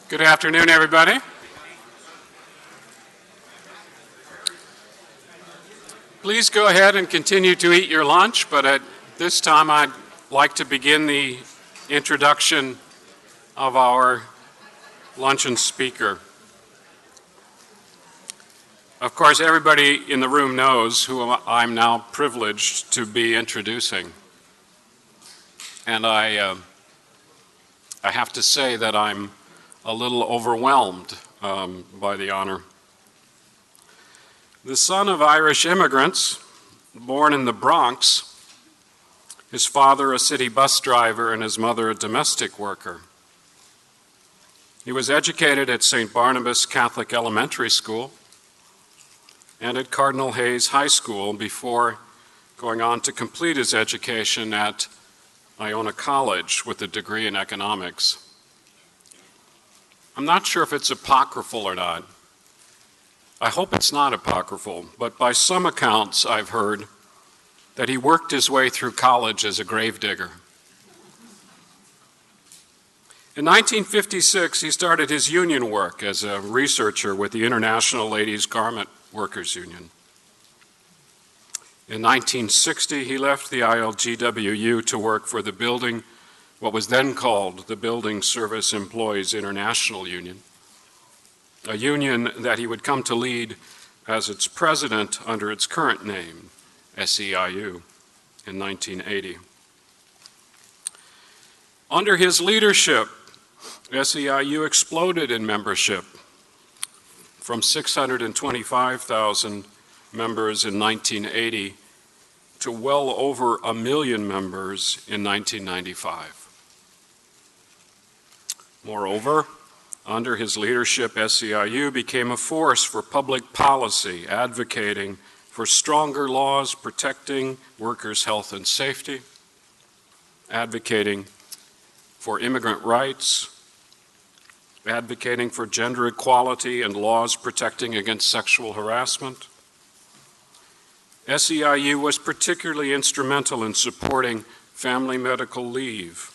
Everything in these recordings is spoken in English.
Good afternoon, everybody. Please go ahead and continue to eat your lunch, but at this time I'd like to begin the introduction of our luncheon speaker. Of course, everybody in the room knows who I'm now privileged to be introducing. And I have to say that I'm a little overwhelmed by the honor. The son of Irish immigrants, born in the Bronx, his father a city bus driver and his mother a domestic worker. He was educated at St. Barnabas Catholic Elementary School and at Cardinal Hayes High School before going on to complete his education at Iona College with a degree in economics. I'm not sure if it's apocryphal or not. I hope it's not apocryphal, but by some accounts I've heard that he worked his way through college as a gravedigger. In 1956, he started his union work as a researcher with the International Ladies Garment Workers Union. In 1960, he left the ILGWU to work for what was then called the Building Service Employees International Union, a union that he would come to lead as its president under its current name, SEIU, in 1980. Under his leadership, SEIU exploded in membership from 625,000 members in 1980 to well over 1 million members in 1995. Moreover, under his leadership, SEIU became a force for public policy, advocating for stronger laws protecting workers' health and safety, advocating for immigrant rights, advocating for gender equality and laws protecting against sexual harassment. SEIU was particularly instrumental in supporting family medical leave,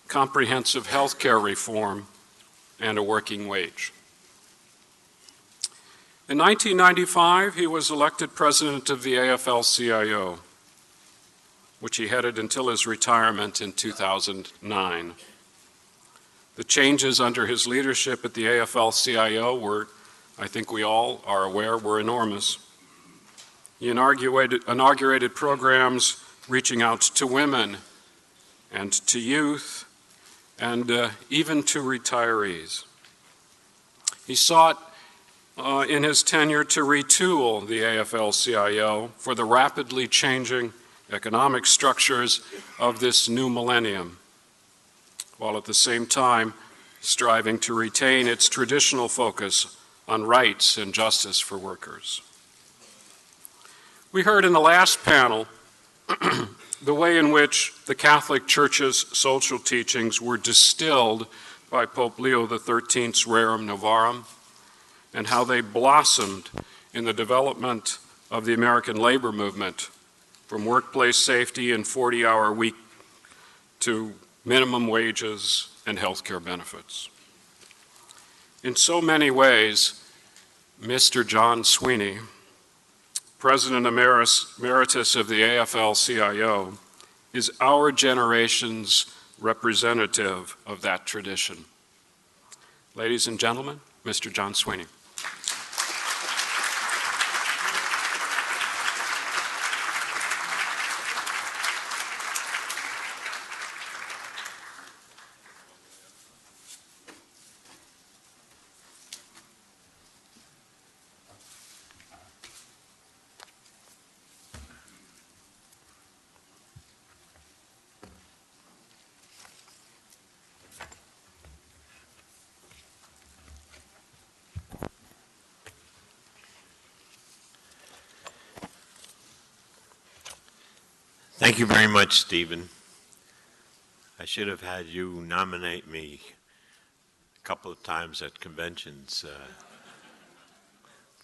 comprehensive health care reform, and a working wage. In 1995, he was elected president of the AFL-CIO, which he headed until his retirement in 2009. The changes under his leadership at the AFL-CIO were, I think we all are aware, were enormous. He inaugurated programs reaching out to women and to youth and even to retirees. He sought in his tenure to retool the AFL-CIO for the rapidly changing economic structures of this new millennium, while at the same time striving to retain its traditional focus on rights and justice for workers. We heard in the last panel the way in which the Catholic Church's social teachings were distilled by Pope Leo XIII's Rerum Novarum, and how they blossomed in the development of the American labor movement, from workplace safety and 40-hour week to minimum wages and health care benefits. In so many ways, Mr. John Sweeney, President Emeritus of the AFL-CIO, is our generation's representative of that tradition. Ladies and gentlemen, Mr. John Sweeney. Thank you very much, Stephen. I should have had you nominate me a couple of times at conventions,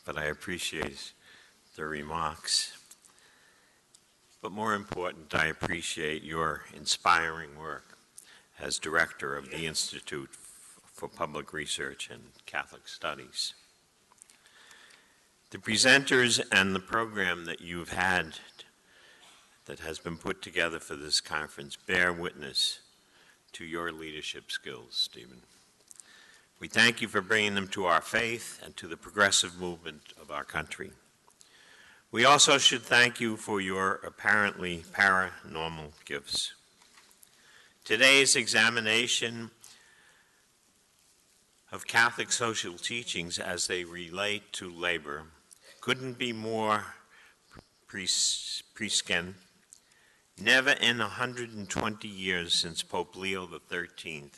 but I appreciate the remarks. But more important, I appreciate your inspiring work as director of the Institute for Public Research and Catholic Studies. The presenters and the program that you've had that has been put together for this conference bear witness to your leadership skills, Stephen. We thank you for bringing them to our faith and to the progressive movement of our country. We also should thank you for your apparently paranormal gifts. Today's examination of Catholic social teachings as they relate to labor couldn't be more prescient. Never in 120 years since Pope Leo XIII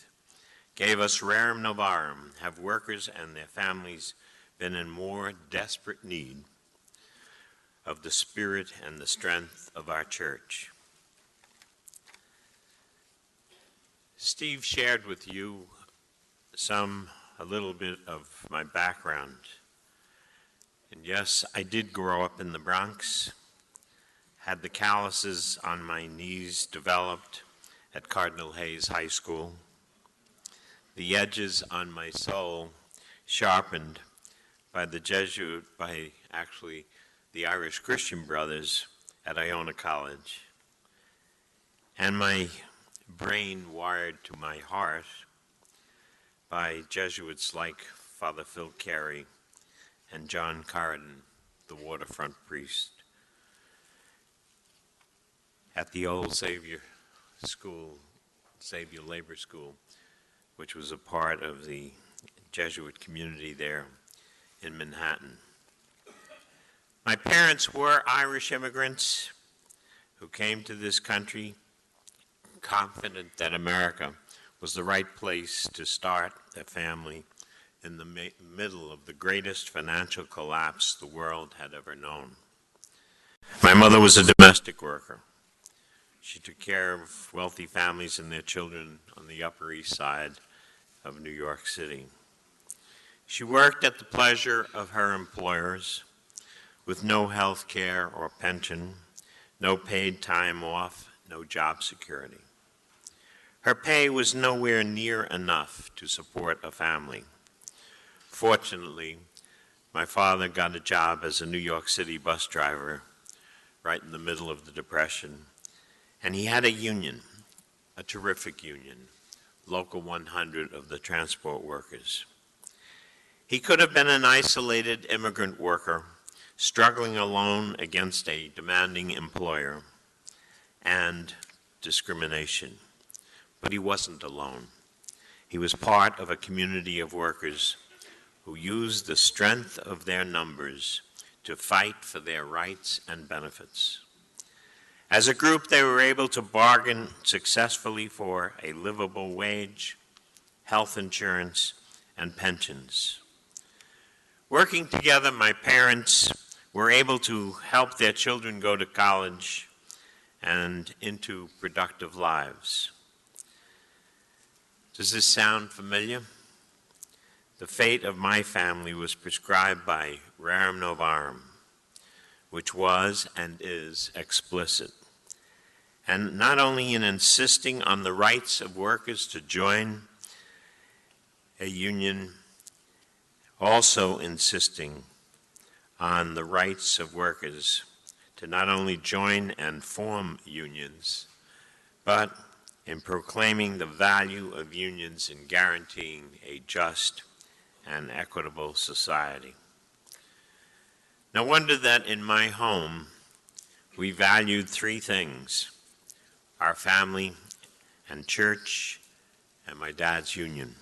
gave us Rerum Novarum have workers and their families been in more desperate need of the spirit and the strength of our church. Steve shared with you a little bit of my background. And yes, I did grow up in the Bronx, had the calluses on my knees developed at Cardinal Hayes High School, the edges on my soul sharpened by the Irish Christian brothers at Iona College, and my brain wired to my heart by Jesuits like Father Phil Carey and John Carden, the waterfront priest, at the old Xavier Labor School, which was a part of the Jesuit community there in Manhattan. My parents were Irish immigrants who came to this country confident that America was the right place to start a family in the middle of the greatest financial collapse the world had ever known. My mother was a domestic worker. She took care of wealthy families and their children on the Upper East Side of New York City. She worked at the pleasure of her employers with no health care or pension, no paid time off, no job security. Her pay was nowhere near enough to support a family. Fortunately, my father got a job as a New York City bus driver right in the middle of the Depression, and he had a union, a terrific union, Local 100 of the transport workers. He could have been an isolated immigrant worker struggling alone against a demanding employer and discrimination. But he wasn't alone. He was part of a community of workers who used the strength of their numbers to fight for their rights and benefits. As a group, they were able to bargain successfully for a livable wage, health insurance, and pensions. Working together, my parents were able to help their children go to college and into productive lives. Does this sound familiar? The fate of my family was prescribed by Rerum Novarum, which was and is explicit, and not only in insisting on the rights of workers to join a union, also insisting on the rights of workers to not only join and form unions, but in proclaiming the value of unions in guaranteeing a just and equitable society. No wonder that in my home, we valued three things: our family and church and my dad's union.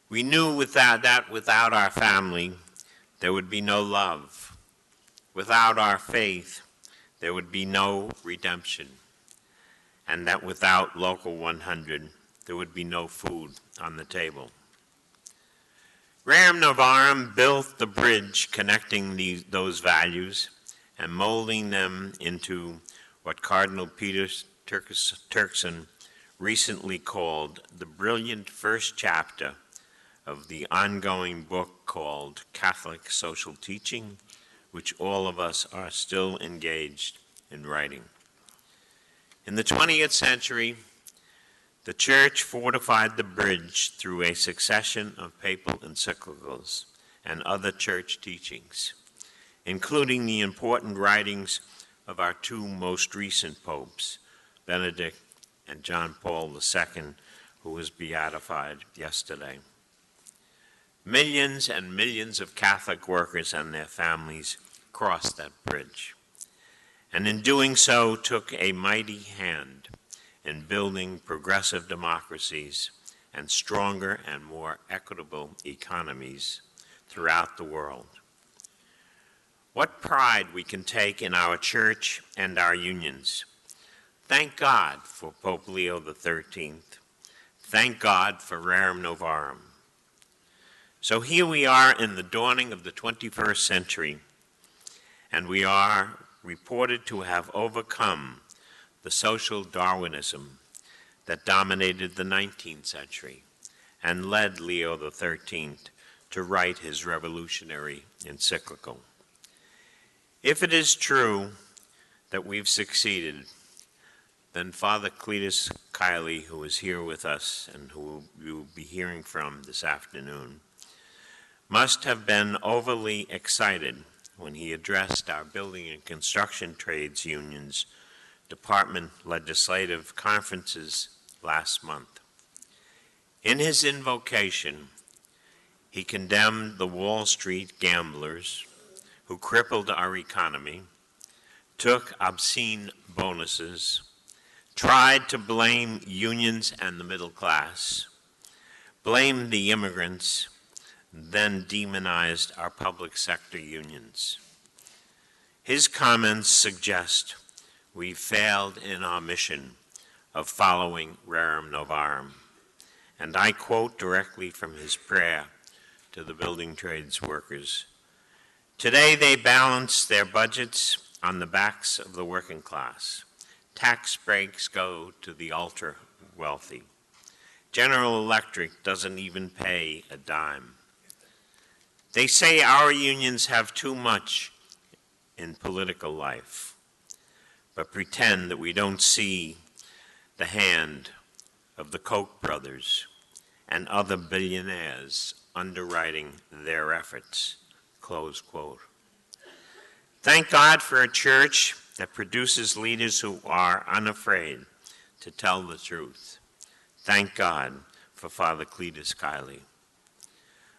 We knew without our family, there would be no love. Without our faith, there would be no redemption. And that without Local 100, there would be no food on the table. Rerum Novarum built the bridge connecting those values and molding them into what Cardinal Peter Turkson recently called the brilliant first chapter of the ongoing book called Catholic Social Teaching, which all of us are still engaged in writing. In the 20th century, The Church fortified the bridge through a succession of papal encyclicals and other church teachings, including the important writings of our two most recent popes, Benedict and John Paul II, who was beatified yesterday. Millions and millions of Catholic workers and their families crossed that bridge, and in doing so took a mighty hand in building progressive democracies and stronger and more equitable economies throughout the world. What pride we can take in our church and our unions. Thank God for Pope Leo XIII. Thank God for Rerum Novarum. So here we are in the dawning of the 21st century, and we are reported to have overcome the social Darwinism that dominated the 19th century and led Leo XIII to write his revolutionary encyclical. If it is true that we've succeeded, then Father Cletus Kiley, who is here with us and who you'll be hearing from this afternoon, must have been overly excited when he addressed our Building and Construction Trades Union's department legislative conferences last month. In his invocation, he condemned the Wall Street gamblers who crippled our economy, took obscene bonuses, tried to blame unions and the middle class, blamed the immigrants, then demonized our public sector unions. His comments suggest we failed in our mission of following Rerum Novarum, and I quote directly from his prayer to the building trades workers. Today they balance their budgets on the backs of the working class. Tax breaks go to the ultra wealthy. General Electric doesn't even pay a dime. They say our unions have too much in political life, but pretend that we don't see the hand of the Koch brothers and other billionaires underwriting their efforts, close quote. Thank God for a church that produces leaders who are unafraid to tell the truth. Thank God for Father Cletus Kiley.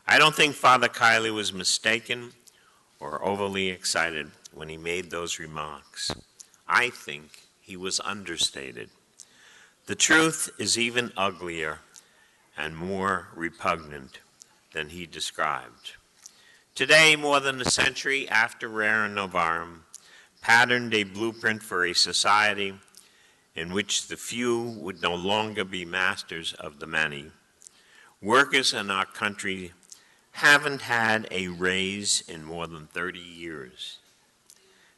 I don't think Father Kiley was mistaken or overly excited when he made those remarks. I think he was understated. The truth is even uglier and more repugnant than he described. Today, more than a century after Rerum Novarum patterned a blueprint for a society in which the few would no longer be masters of the many, workers in our country haven't had a raise in more than 30 years.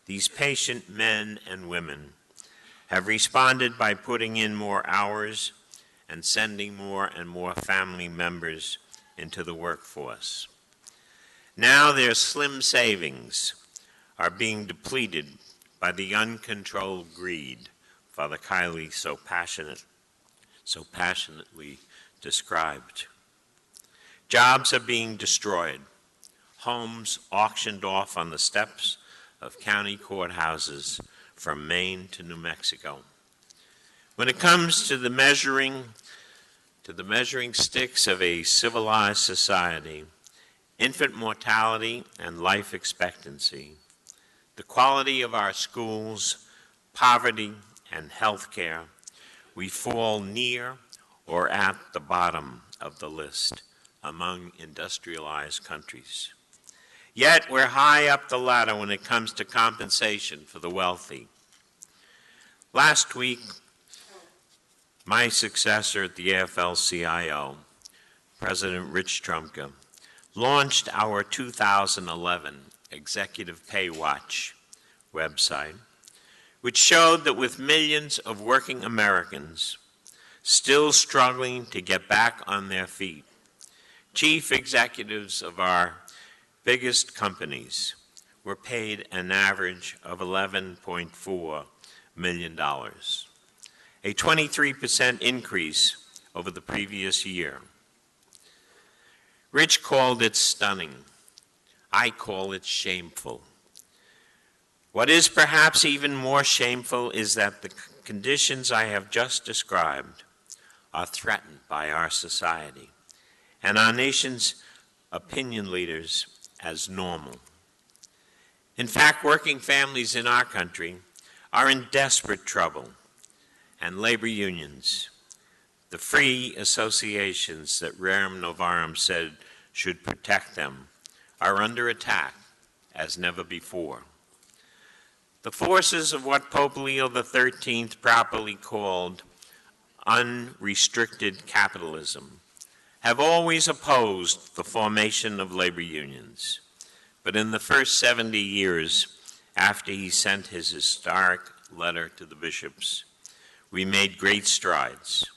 These patient men and women have responded by putting in more hours and sending more and more family members into the workforce. Now their slim savings are being depleted by the uncontrolled greed Father Kiley so passionately described. Jobs are being destroyed, homes auctioned off on the steps of county courthouses from Maine to New Mexico. When it comes to the measuring sticks of a civilized society, infant mortality and life expectancy, the quality of our schools, poverty, and health care, we fall near or at the bottom of the list among industrialized countries. Yet we're high up the ladder when it comes to compensation for the wealthy. Last week, my successor at the AFL-CIO, President Rich Trumka, launched our 2011 Executive Pay Watch website, which showed that with millions of working Americans still struggling to get back on their feet, chief executives of our biggest companies were paid an average of $11.4 million, a 23% increase over the previous year. Rich called it stunning. I call it shameful. What is perhaps even more shameful is that the conditions I have just described are threatened by our society and our nation's opinion leaders as normal. In fact, working families in our country are in desperate trouble, and labor unions, the free associations that Rerum Novarum said should protect them, are under attack as never before. The forces of what Pope Leo XIII properly called unrestricted capitalism have always opposed the formation of labor unions. But in the first 70 years after he sent his historic letter to the bishops, we made great strides,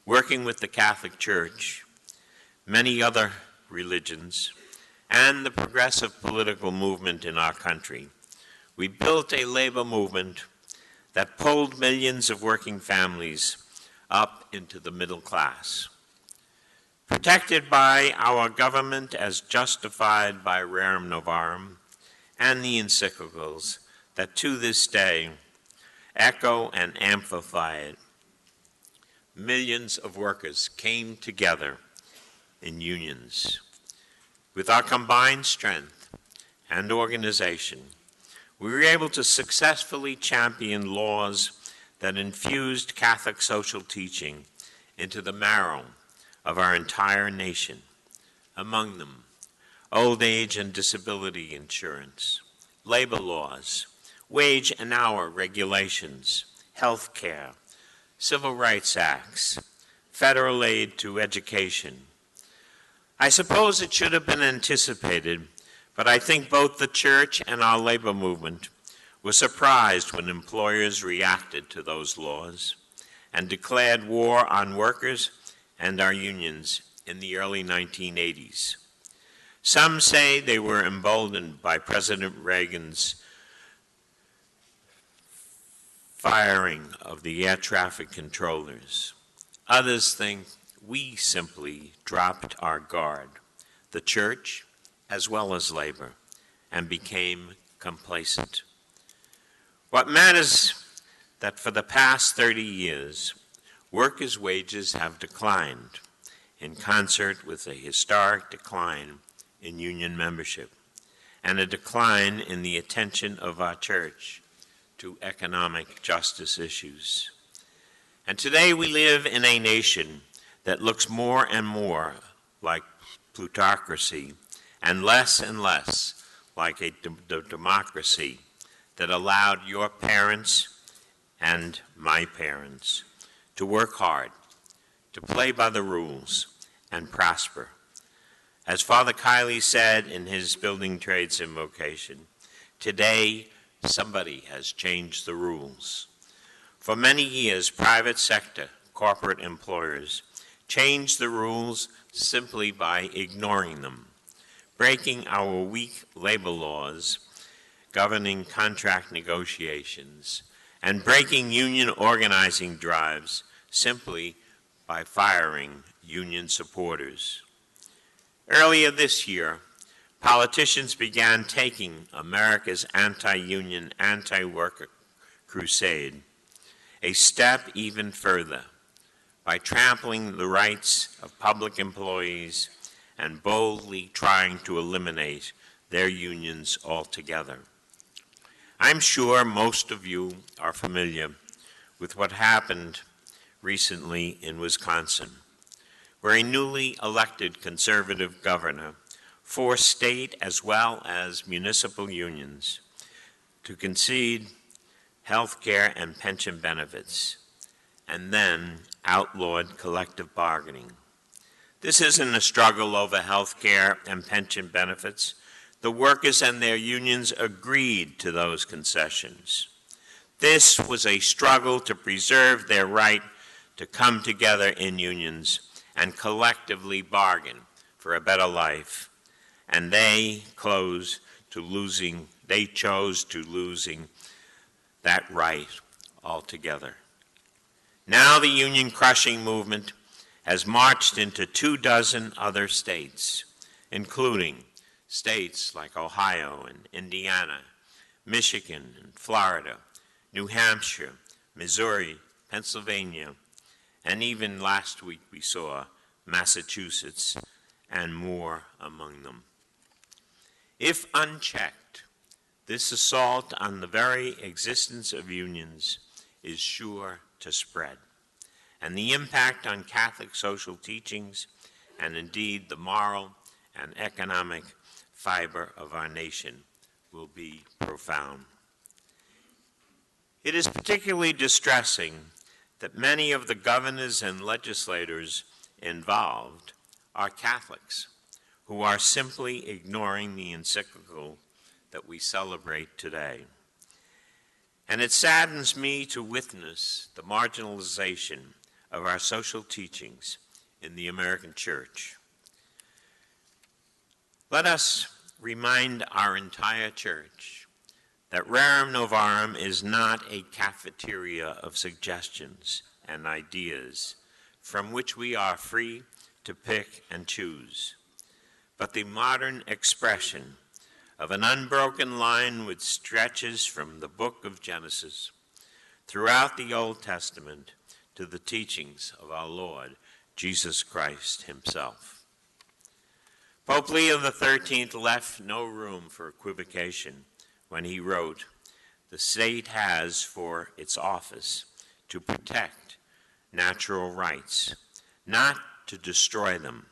working with the Catholic Church, many other religions, and the progressive political movement in our country. We built a labor movement that pulled millions of working families up into the middle class. Protected by our government as justified by Rerum Novarum and the encyclicals that to this day echo and amplify it, millions of workers came together in unions. With our combined strength and organization, we were able to successfully champion laws that infused Catholic social teaching into the marrow of our entire nation, among them old age and disability insurance, labor laws, wage and hour regulations, health care, civil rights acts, federal aid to education. I suppose it should have been anticipated, but I think both the church and our labor movement were surprised when employers reacted to those laws and declared war on workers and our unions in the early 1980s. Some say they were emboldened by President Reagan's firing of the air traffic controllers. Others think we simply dropped our guard, the church as well as labor, and became complacent. What matters that for the past 30 years, workers' wages have declined in concert with a historic decline in union membership and a decline in the attention of our church to economic justice issues. And today we live in a nation that looks more and more like plutocracy and less like a democracy that allowed your parents and my parents to work hard, to play by the rules, and prosper. As Father Kiley said in his building trades invocation, today somebody has changed the rules. For many years, private sector, corporate employers changed the rules simply by ignoring them, breaking our weak labor laws governing contract negotiations, and breaking union organizing drives simply by firing union supporters. Earlier this year, politicians began taking America's anti-union, anti-worker crusade a step even further by trampling the rights of public employees and boldly trying to eliminate their unions altogether. I'm sure most of you are familiar with what happened recently in Wisconsin, where a newly elected conservative governor forced state as well as municipal unions to concede health care and pension benefits, and then outlawed collective bargaining. This isn't a struggle over health care and pension benefits. The workers and their unions agreed to those concessions. This was a struggle to preserve their right to come together in unions and collectively bargain for a better life. And they chose to losing that right altogether. Now the union-crushing movement has marched into 24 other states, including states like Ohio and Indiana, Michigan and Florida, New Hampshire, Missouri, Pennsylvania, and even last week we saw Massachusetts and more among them. If unchecked, this assault on the very existence of unions is sure to spread, and the impact on Catholic social teachings and indeed the moral and economic fiber of our nation will be profound. It is particularly distressing that many of the governors and legislators involved are Catholics who are simply ignoring the encyclical that we celebrate today. And it saddens me to witness the marginalization of our social teachings in the American church. Let us remind our entire church that Rerum Novarum is not a cafeteria of suggestions and ideas from which we are free to pick and choose, but the modern expression of an unbroken line which stretches from the book of Genesis throughout the Old Testament to the teachings of our Lord Jesus Christ himself. Pope Leo XIII left no room for equivocation when he wrote, "The state has for its office to protect natural rights, not to destroy them,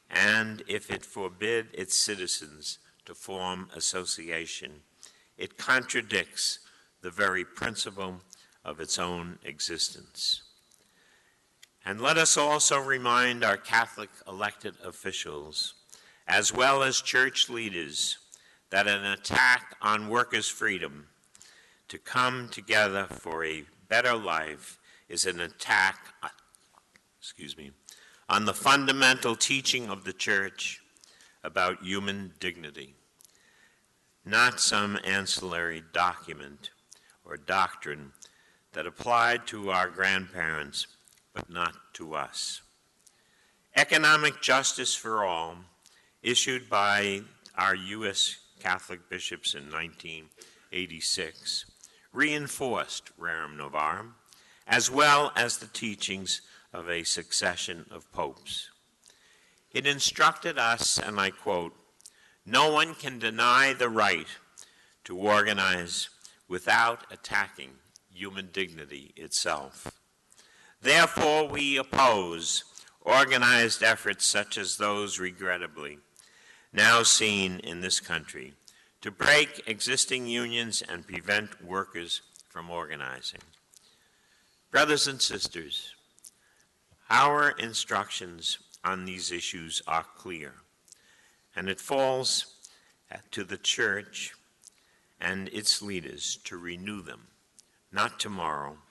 and if it forbid its citizens to form association, it contradicts the very principle of its own existence." And let us also remind our Catholic elected officials, as well as church leaders, that an attack on workers' freedom to come together for a better life is an attack, on the fundamental teaching of the church about human dignity, not some ancillary document or doctrine that applied to our grandparents but not to us. Economic Justice for All, issued by our U.S. Catholic bishops in 1986, reinforced Rerum Novarum, as well as the teachings of a succession of popes. It instructed us, and I quote, "No one can deny the right to organize without attacking human dignity itself. Therefore, we oppose organized efforts such as those, regrettably, now seen in this country to break existing unions and prevent workers from organizing." Brothers and sisters, our instructions on these issues are clear, and it falls to the church and its leaders to renew them, not tomorrow,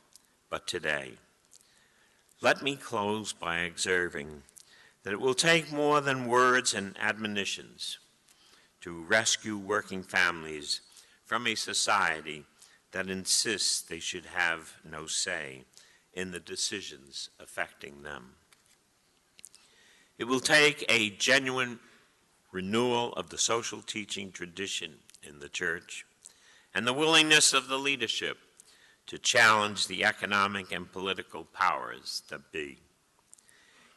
but today. Let me close by observing that it will take more than words and admonitions to rescue working families from a society that insists they should have no say in the decisions affecting them. It will take a genuine renewal of the social teaching tradition in the church and the willingness of the leadership to challenge the economic and political powers that be.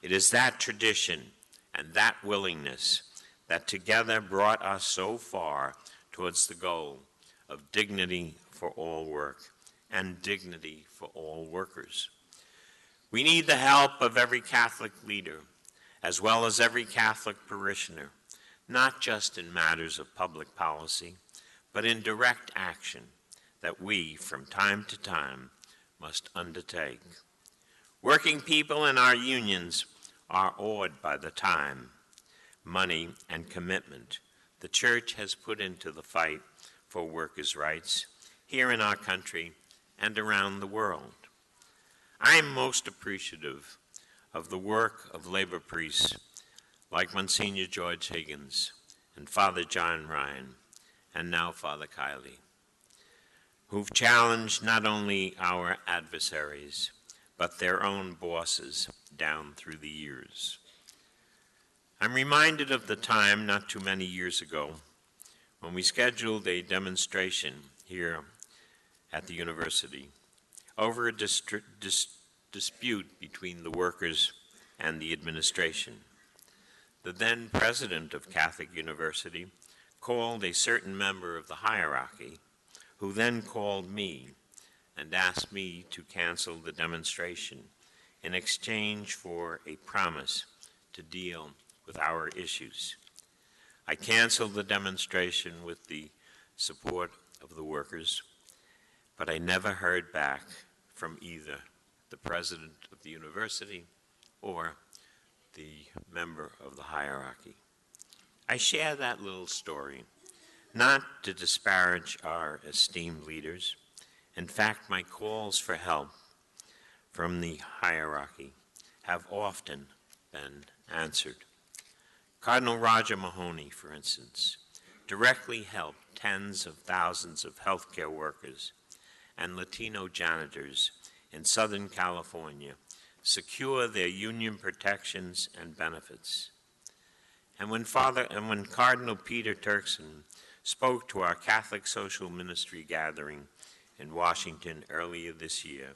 It is that tradition and that willingness that together brought us so far towards the goal of dignity for all work and dignity for all workers. We need the help of every Catholic leader, as well as every Catholic parishioner, not just in matters of public policy, but in direct action that we, from time to time, must undertake. Working people in our unions are awed by the time, money, and commitment the Church has put into the fight for workers' rights here in our country and around the world. I am most appreciative of the work of labor priests like Monsignor George Higgins and Father John Ryan, and now Father Kiley, who've challenged not only our adversaries, but their own bosses down through the years. I'm reminded of the time not too many years ago when we scheduled a demonstration here at the university over a dispute between the workers and the administration. The then president of Catholic University called a certain member of the hierarchy, who then called me and asked me to cancel the demonstration in exchange for a promise to deal with our issues. I canceled the demonstration with the support of the workers, but I never heard back from either the president of the university or the member of the hierarchy. I share that little story not to disparage our esteemed leaders. In fact, my calls for help from the hierarchy have often been answered. Cardinal Roger Mahony, for instance, directly helped tens of thousands of healthcare workers and Latino janitors in Southern California secure their union protections and benefits. And when Cardinal Peter Turkson spoke to our Catholic Social Ministry gathering in Washington earlier this year,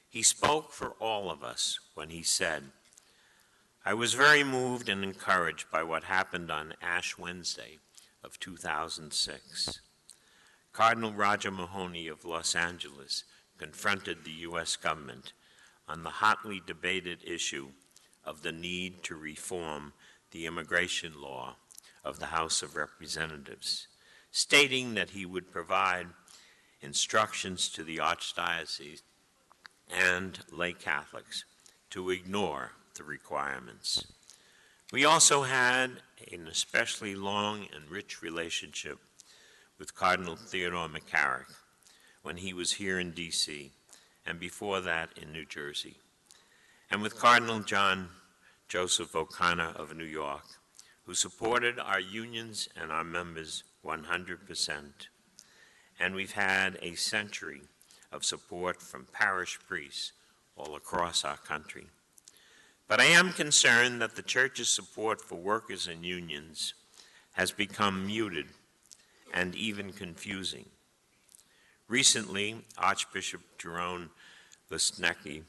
he spoke for all of us when he said, "I was very moved and encouraged by what happened on Ash Wednesday of 2006. Cardinal Roger Mahony of Los Angeles confronted the U.S. government on the hotly debated issue of the need to reform the immigration law of the House of Representatives, stating that he would provide instructions to the Archdiocese and lay Catholics to ignore the requirements. We also had an especially long and rich relationship with Cardinal Theodore McCarrick when he was here in D.C., and before that in New Jersey, and with Cardinal John Joseph O'Connor of New York, who supported our unions and our members 100%. And we've had a century of support from parish priests all across our country. But I am concerned that the Church's support for workers and unions has become muted and even confusing. Recently, Archbishop Jerome Lesnicki,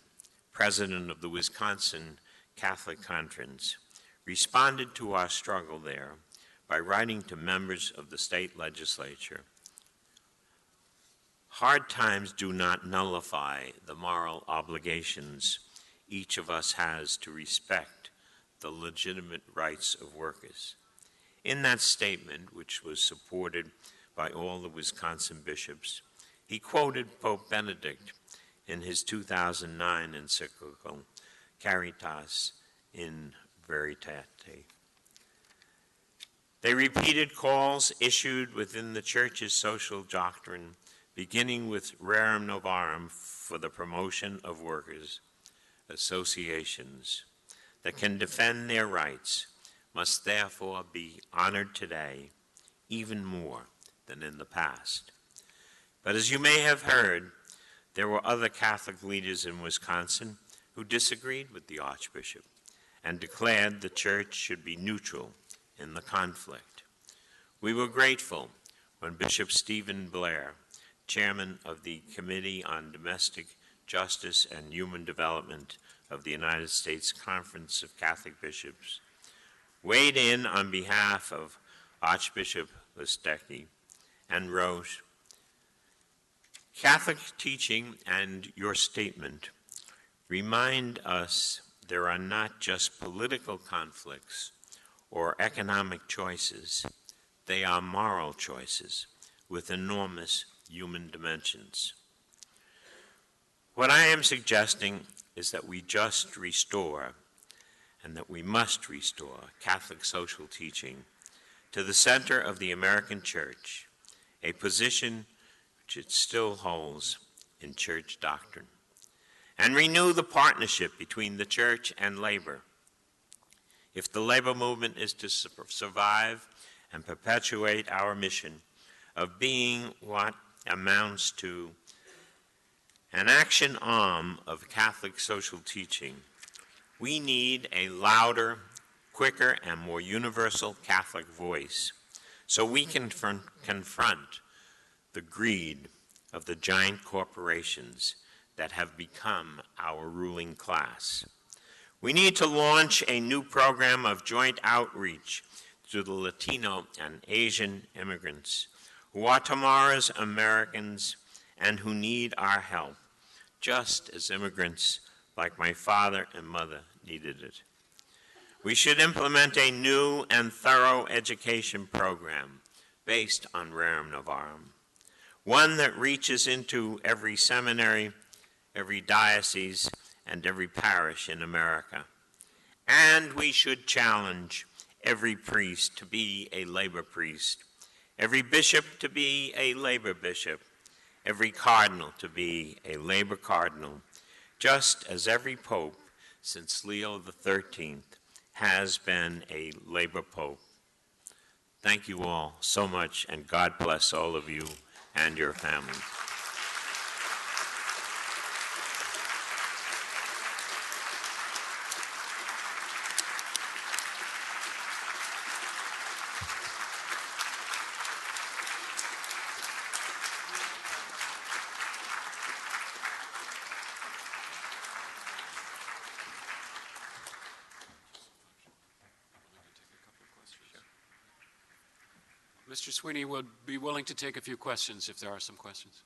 president of the Wisconsin Catholic Conference, responded to our struggle there by writing to members of the state legislature, "Hard times do not nullify the moral obligations each of us has to respect the legitimate rights of workers." In that statement, which was supported by all the Wisconsin bishops, he quoted Pope Benedict in his 2009 encyclical, Caritas in Veritate. They repeated calls issued within the Church's social doctrine, beginning with Rerum Novarum for the promotion of workers. Associations that can defend their rights must therefore be honored today even more than in the past. But as you may have heard, there were other Catholic leaders in Wisconsin who disagreed with the Archbishop and declared the Church should be neutral in the conflict. We were grateful when Bishop Stephen Blair, chairman of the Committee on Domestic Justice and Human Development of the United States Conference of Catholic Bishops, weighed in on behalf of Archbishop Lesnicki and wrote, "Catholic teaching and your statement remind us there are not just political conflicts or economic choices, they are moral choices with enormous human dimensions." What I am suggesting is that we just restore, and that we must restore, Catholic social teaching to the center of the American Church, a position which it still holds in church doctrine, and renew the partnership between the Church and labor. If the labor movement is to survive and perpetuate our mission of being what amounts to an action arm of Catholic social teaching, we need a louder, quicker, and more universal Catholic voice so we can confront the greed of the giant corporations that have become our ruling class. We need to launch a new program of joint outreach to the Latino and Asian immigrants who are tomorrow's Americans and who need our help, just as immigrants like my father and mother needed it. We should implement a new and thorough education program based on Rerum Novarum, one that reaches into every seminary, every diocese, and every parish in America. And we should challenge every priest to be a labor priest, every bishop to be a labor bishop, every cardinal to be a labor cardinal, just as every pope since Leo XIII has been a labor pope. Thank you all so much, and God bless all of you and your family. Mr. Sweeney would be willing to take a few questions if there are some questions.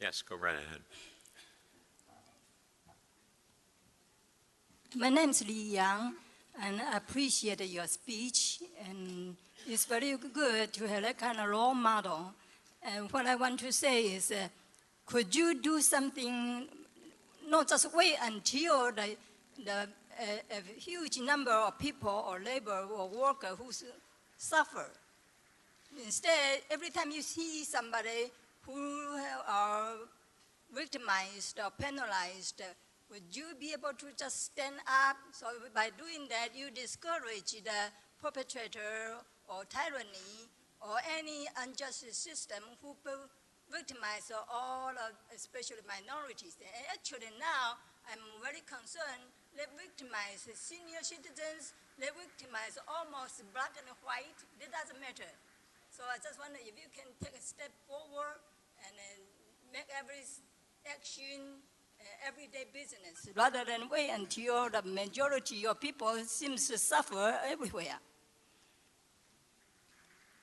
Yes, go right ahead. My name is Li Yang, and I appreciate your speech, and it's very good to have that kind of role model. And what I want to say is, could you do something, not just wait until a huge number of people or labor or worker who suffer. Instead, every time you see somebody who are victimized or penalized, would you be able to just stand up? So by doing that, you discourage the perpetrator or tyranny or any unjust system who victimize all of, especially minorities. And actually now, I'm very concerned they victimize senior citizens, they victimize almost black and white, it doesn't matter. So I just wonder if you can take a step forward and make every action everyday business, rather than wait until the majority of people seems to suffer everywhere.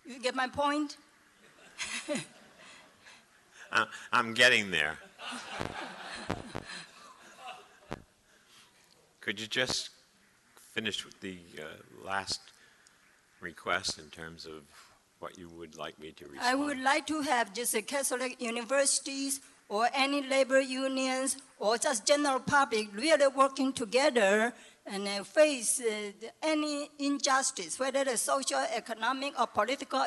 You get my point? I'm getting there. Could you just finish with the last request in terms of what you would like me to respond? I would like to have just Catholic universities or any labor unions or just general public really working together and face any injustice, whether it's social, economic, or political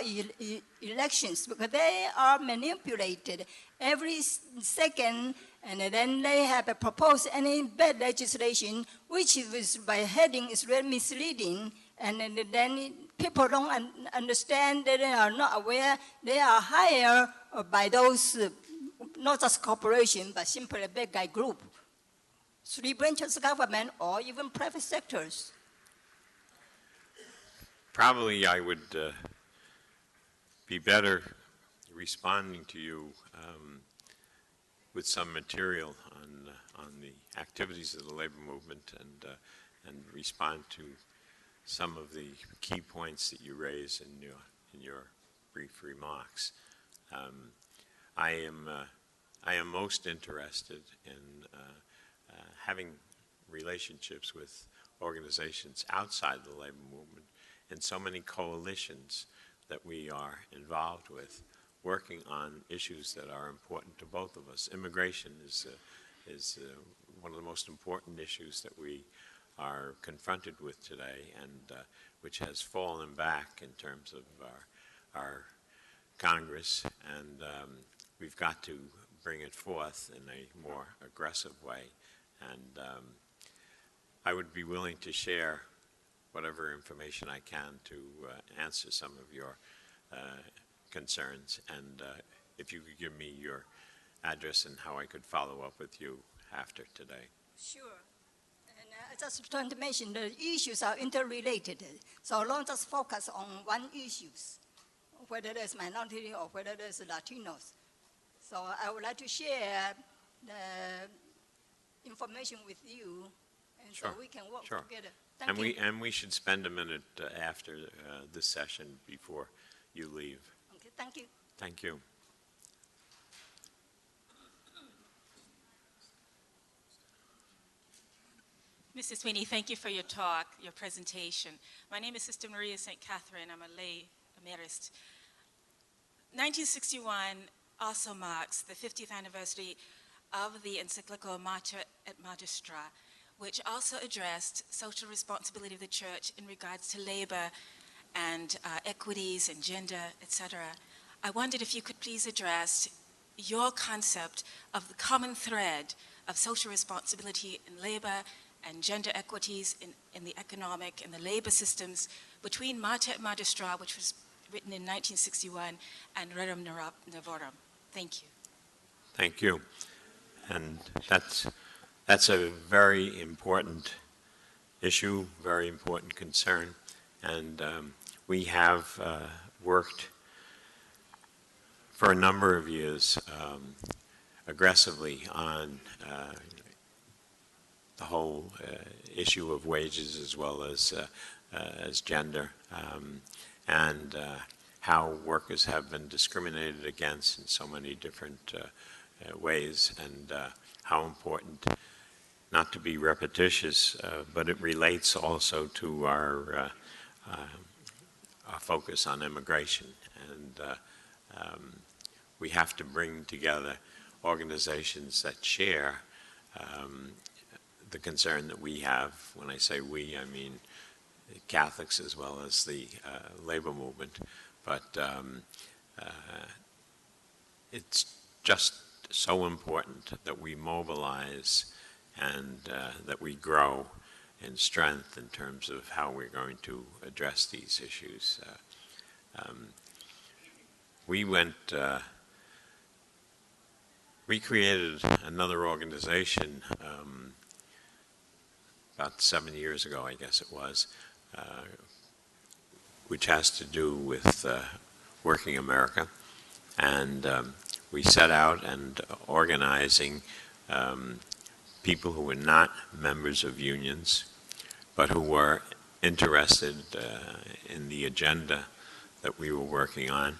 elections, because they are manipulated every second, and then they have proposed any bad legislation, which is by heading is really misleading, and then people don't understand, they are not aware, they are hired by those not just corporation, but simply a big guy group, 3 branches of government, or even private sectors. Probably I would be better responding to you with some material on the activities of the labor movement and respond to some of the key points that you raise in your brief remarks. I am most interested in having relationships with organizations outside the labor movement and so many coalitions that we are involved with, working on issues that are important to both of us. Immigration is one of the most important issues that we are confronted with today, and which has fallen back in terms of our Congress, and we've got to bring it forth in a more aggressive way. And I would be willing to share whatever information I can to answer some of your concerns, and if you could give me your address and how I could follow up with you after today. Sure. And I just want to mention the issues are interrelated. So don't just focus on one issue, whether there's minority or whether there's Latinos. So I would like to share the information with you, and Sure. so we can work Sure. together. Thank you. And we should spend a minute after this session before you leave. Okay, thank you. Thank you. Mrs. Sweeney, thank you for your talk, your presentation. My name is Sister Maria St. Catherine. I'm a lay emerist. 1961 also marks the 50th anniversary of the encyclical Mater et Magistra, which also addressed social responsibility of the church in regards to labor and equities and gender, etc. I wondered if you could please address your concept of the common thread of social responsibility in labor and gender equities in the economic and the labor systems between Mater et Magistra, which was written in 1961, and Rerum Novarum. Thank you. Thank you. And that's a very important issue, very important concern, and we have worked for a number of years aggressively on the whole issue of wages as well as gender, and how workers have been discriminated against in so many different ways, and how important, not to be repetitious, but it relates also to our focus on immigration. And we have to bring together organizations that share the concern that we have. When I say we, I mean Catholics as well as the labor movement. But it's just so important that we mobilize and that we grow in strength in terms of how we're going to address these issues. We created another organization about 7 years ago, I guess it was, which has to do with Working America. And we set out and organizing people who were not members of unions, but who were interested in the agenda that we were working on,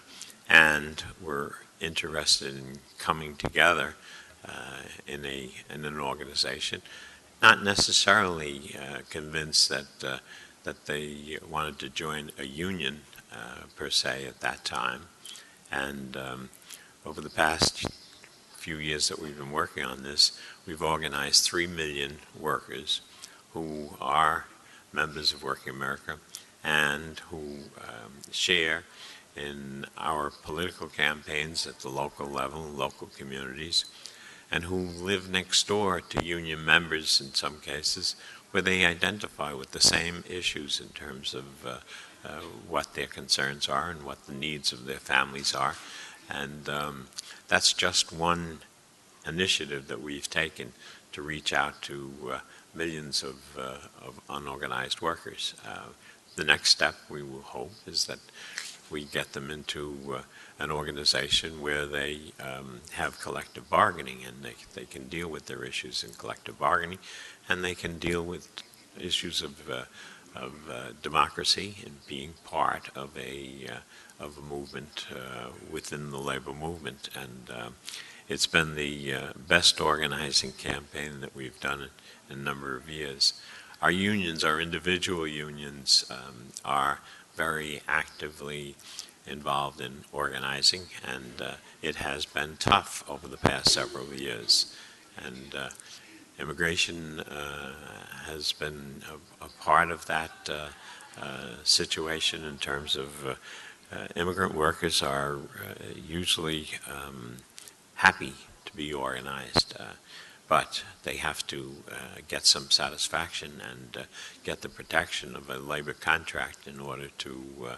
and were interested in coming together in an organization, not necessarily convinced that they wanted to join a union per se at that time. And over the past few years that we've been working on this, we've organized 3 million workers who are members of Working America and who share in our political campaigns at the local level, local communities, and who live next door to union members in some cases, where they identify with the same issues in terms of what their concerns are and what the needs of their families are. And that's just one initiative that we've taken to reach out to millions of unorganized workers. The next step, we will hope, is that we get them into an organization where they have collective bargaining, and they can deal with their issues in collective bargaining, and they can deal with issues of democracy and being part of a movement within the labor movement. And it's been the best organizing campaign that we've done in a number of years. Our unions, our individual unions, are very actively involved in organizing, and it has been tough over the past several years. And Immigration has been a part of that situation in terms of immigrant workers are usually happy to be organized, but they have to get some satisfaction and get the protection of a labor contract in order to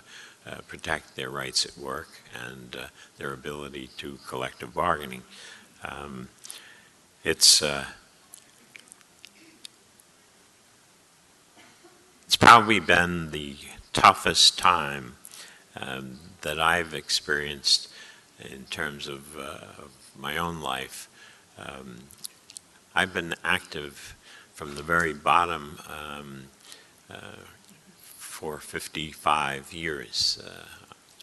protect their rights at work and their ability to collective bargaining. It's probably been the toughest time that I've experienced in terms of my own life. I've been active from the very bottom for 55 years.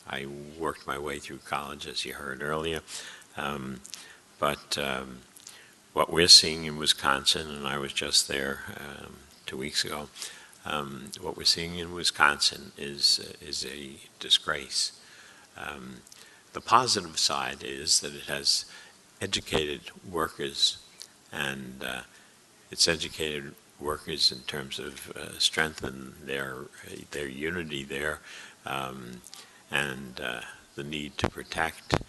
I worked my way through college, as you heard earlier, but what we're seeing in Wisconsin, and I was just there 2 weeks ago, what we're seeing in Wisconsin is a disgrace. The positive side is that it has educated workers, and it's educated workers in terms of strengthen their unity there, and the need to protect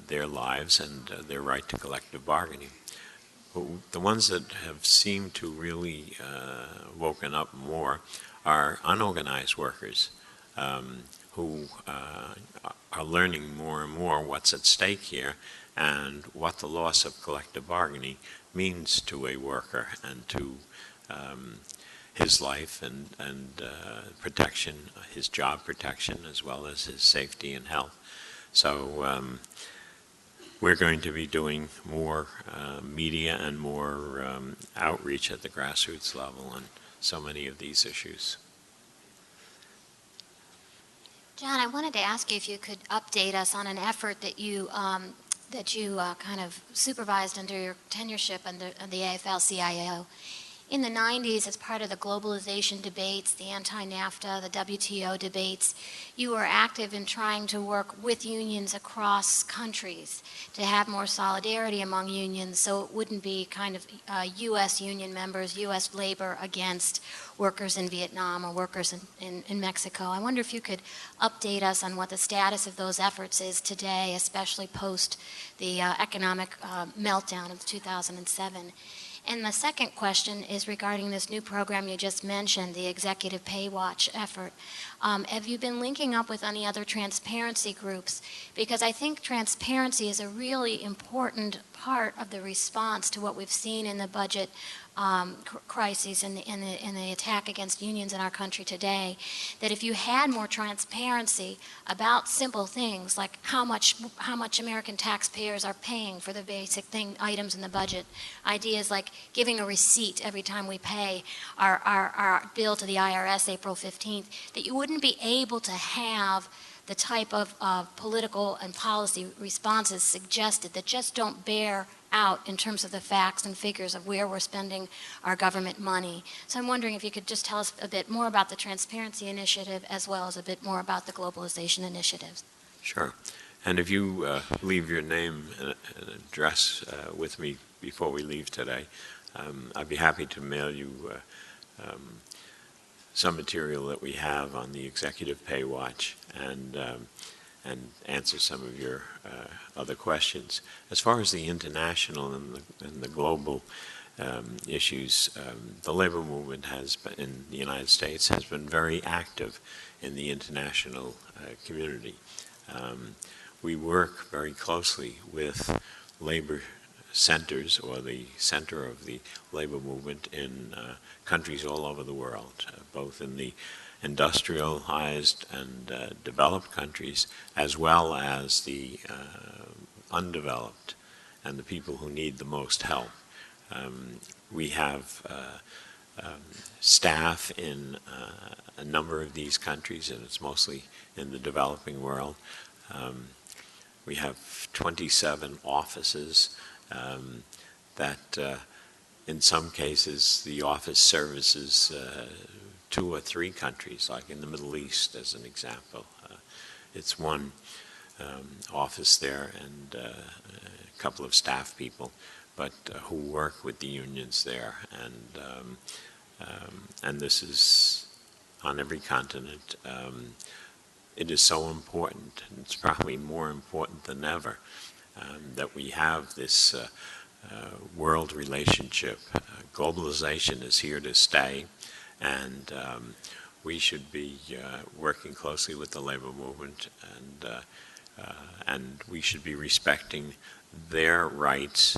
their lives and their right to collective bargaining. The ones that have seemed to really woken up more are unorganized workers who are learning more and more what's at stake here and what the loss of collective bargaining means to a worker and to his life and protection, his job protection, as well as his safety and health. So we're going to be doing more media and more outreach at the grassroots level on so many of these issues. John, I wanted to ask you if you could update us on an effort that you kind of supervised under your tenureship under the AFL-CIO. In the 90s, as part of the globalization debates, the anti-NAFTA, the WTO debates, you were active in trying to work with unions across countries to have more solidarity among unions so it wouldn't be kind of U.S. union members, U.S. labor against workers in Vietnam or workers in Mexico. I wonder if you could update us on what the status of those efforts is today, especially post the economic meltdown of 2007. And the second question is regarding this new program you just mentioned, the Executive Pay Watch effort. Have you been linking up with any other transparency groups? Because I think transparency is a really important part of the response to what we've seen in the budget crises and the attack against unions in our country today, that if you had more transparency about simple things like how much American taxpayers are paying for the basic items in the budget, ideas like giving a receipt every time we pay our bill to the IRS April 15th, that you wouldn't be able to have the type of political and policy responses suggested that just don't bear out in terms of the facts and figures of where we're spending our government money. So I'm wondering if you could just tell us a bit more about the Transparency Initiative as well as a bit more about the globalization initiatives. Sure. And if you leave your name and address with me before we leave today, I'd be happy to mail you some material that we have on the Executive Pay Watch and answer some of your other questions. As far as the international and the global issues, the labor movement has been, in the United States has been very active in the international community. We work very closely with labor centers, or the center of the labor movement in countries all over the world, both in the industrialized and developed countries, as well as the undeveloped and the people who need the most help. We have staff in a number of these countries, and it's mostly in the developing world. We have 27 offices that in some cases the office services 2 or 3 countries, like in the Middle East as an example. It's one office there and a couple of staff people, but who work with the unions there. And this is on every continent. It is so important, and it's probably more important than ever, that we have this world relationship. Globalization is here to stay, and we should be working closely with the labor movement, and we should be respecting their rights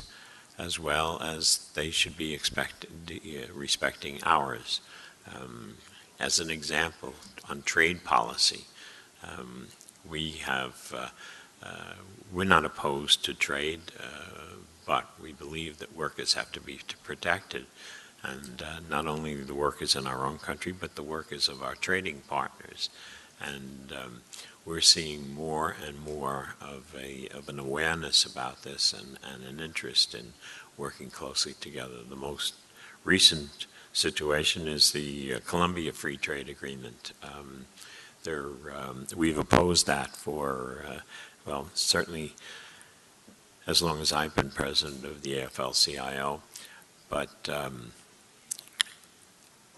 as well as they should be respecting ours. As an example, on trade policy, we're not opposed to trade, but we believe that workers have to be protected, and not only the workers in our own country, but the workers of our trading partners. And we're seeing more and more of an awareness about this and an interest in working closely together. The most recent situation is the Colombia Free Trade Agreement. We've opposed that for, well, certainly as long as I've been president of the AFL-CIO, but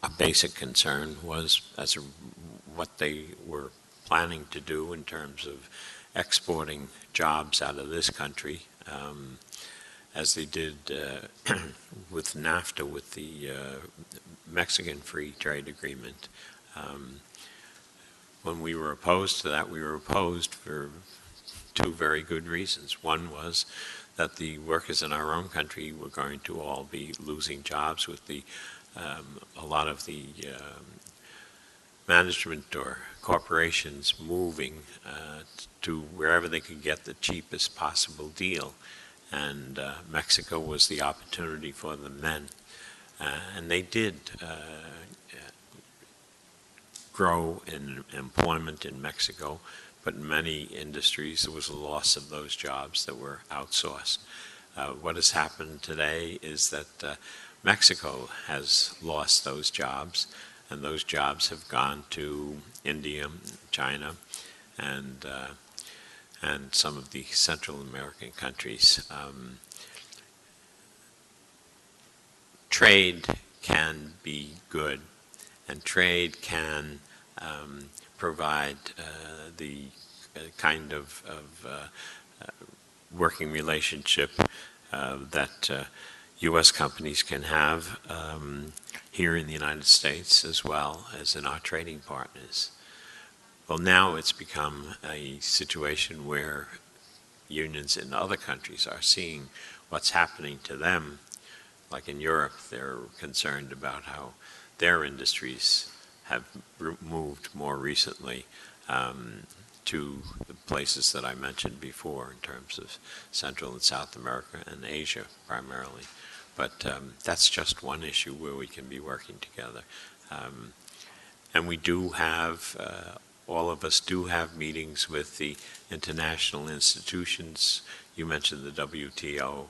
a basic concern was what they were planning to do in terms of exporting jobs out of this country, as they did with NAFTA, with the Mexican Free Trade Agreement. When we were opposed to that, we were opposed for two very good reasons. One was that the workers in our own country were going to all be losing jobs with a lot of the management or corporations moving to wherever they could get the cheapest possible deal. And Mexico was the opportunity for them then. And they did grow in employment in Mexico, but in many industries there was a loss of those jobs that were outsourced. What has happened today is that Mexico has lost those jobs, and those jobs have gone to India, China, and some of the Central American countries. Trade can be good, and trade can provide the kind of working relationship that U.S. companies can have here in the United States as well as in our trading partners. Well, now it's become a situation where unions in other countries are seeing what's happening to them. Like in Europe, they're concerned about how their industries have moved more recently to the places that I mentioned before in terms of Central and South America and Asia primarily. But that's just one issue where we can be working together. And we do have, all of us do have meetings with the international institutions. You mentioned the WTO,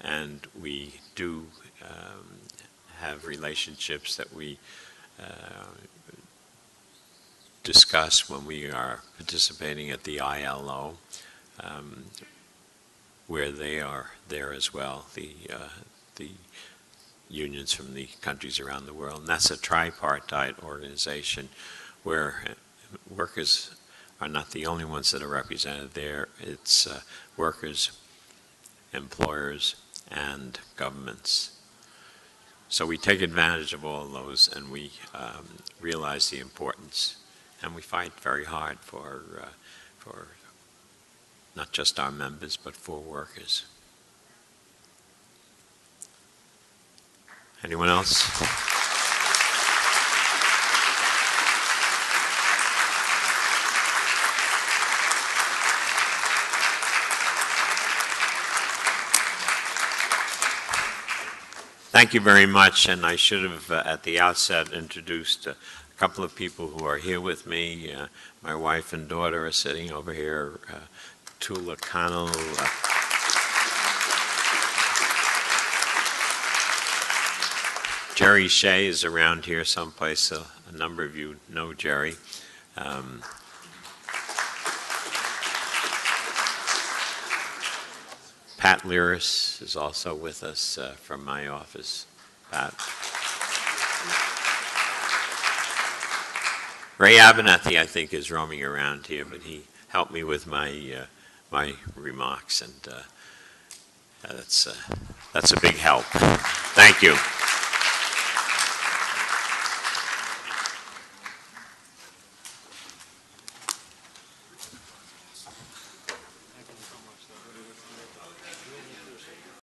and we do have relationships that we discuss when we are participating at the ILO, where they are there as well, the unions from the countries around the world. And that's a tripartite organization where workers are not the only ones that are represented there. It's workers, employers, and governments. So we take advantage of all of those, and we realize the importance, and we fight very hard for not just our members, but for workers. Anyone else? Thank you very much, and I should have at the outset introduced a couple of people who are here with me. My wife and daughter are sitting over here. Tula Connell. Jerry Shea is around here someplace. A number of you know Jerry. Pat Liris is also with us from my office. Pat. Ray Abernathy, I think, is roaming around here, but he helped me with my my remarks, and that's a big help. Thank you.